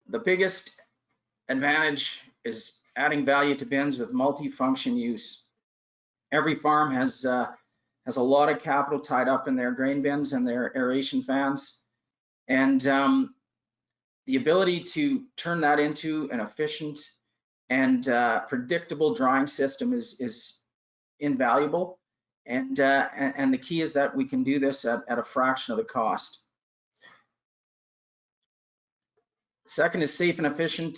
the biggest advantage is adding value to bins with multi-function use. Every farm has a lot of capital tied up in their grain bins and their aeration fans, and the ability to turn that into an efficient and predictable drying system is invaluable. And the key is that we can do this at a fraction of the cost. Second is safe and efficient.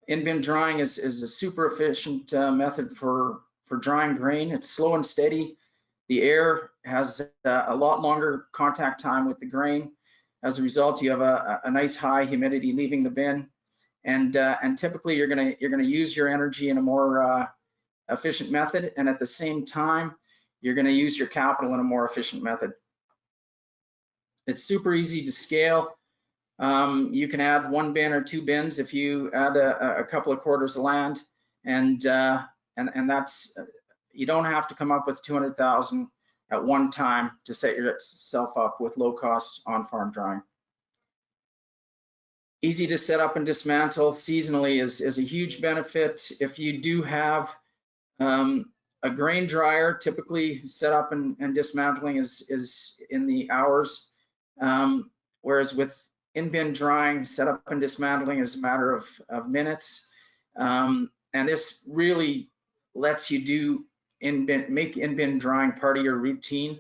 In-bin drying is a super efficient method for drying grain. It's slow and steady. The air has a lot longer contact time with the grain. As a result, you have a nice high humidity leaving the bin, and typically you're gonna use your energy in a more efficient method, and at the same time you're gonna use your capital in a more efficient method. It's super easy to scale. You can add 1 bin or 2 bins if you add a couple of quarters of land, and that's, you don't have to come up with 200,000 at one time to set yourself up with low-cost on-farm drying. Easy to set up and dismantle seasonally is a huge benefit. If you do have a grain dryer, typically set up and dismantling is in the hours, whereas with in-bin drying, set up and dismantling is a matter of minutes. And this really lets you do make in-bin drying part of your routine.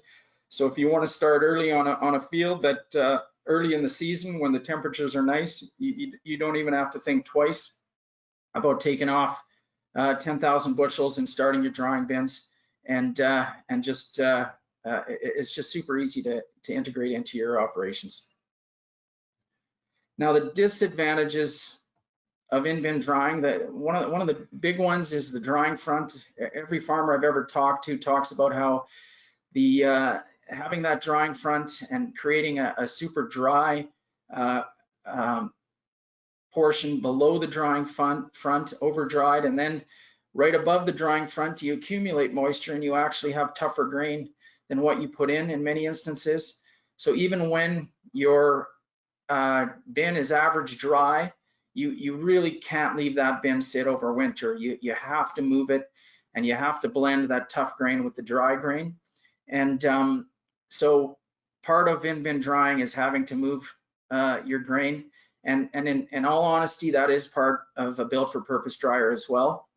So if you want to start early on a field that early in the season when the temperatures are nice, you don't even have to think twice about taking off 10,000 bushels and starting your drying bins, and just it's just super easy to integrate into your operations. Now, the disadvantages of in-bin drying, one of the big ones is the drying front. Every farmer I've ever talked to talks about how the having that drying front and creating a super dry portion below the drying front, over dried, and then right above the drying front you accumulate moisture and you actually have tougher grain than what you put in many instances. So even when your bin is average dry, you really can't leave that bin sit over winter. You have to move it, and you have to blend that tough grain with the dry grain. And so part of in-bin drying is having to move your grain, and in all honesty, that is part of a built-for-purpose dryer as well.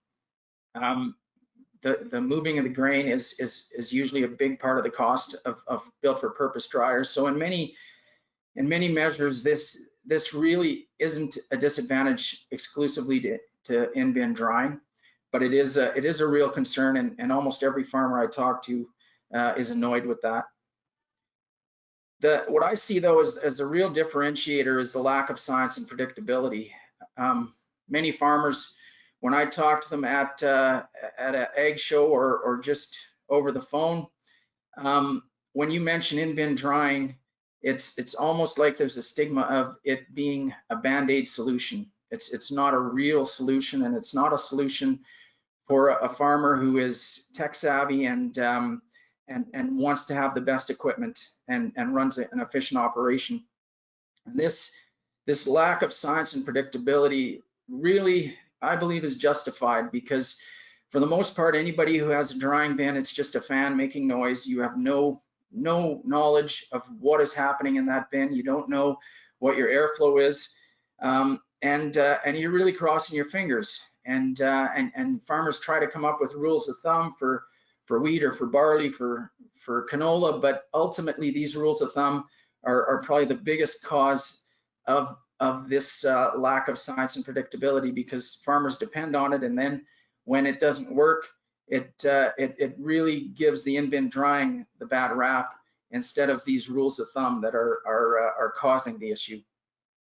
The moving of the grain is usually a big part of the cost of built-for-purpose dryers. So in many measures, this really isn't a disadvantage exclusively to in-bin drying, but it is a real concern, and almost every farmer I talk to is annoyed with that. What I see though as a real differentiator is the lack of science and predictability. Many farmers, when I talk to them at an ag show or just over the phone, when you mention in-bin drying, it's almost like there's a stigma of it being a band-aid solution. It's not a real solution, and it's not a solution for a farmer who is tech savvy and wants to have the best equipment and runs an efficient operation. And this lack of science and predictability really, I believe, is justified, because for the most part, anybody who has a drying bin, it's just a fan making noise. You have no knowledge of what is happening in that bin. You don't know what your airflow is, and you're really crossing your fingers. And farmers try to come up with rules of thumb for wheat or for barley, for canola, but ultimately these rules of thumb are probably the biggest cause of this lack of science and predictability, because farmers depend on it, and then when it doesn't work, it really gives the in-bin drying the bad rap instead of these rules of thumb that are causing the issue.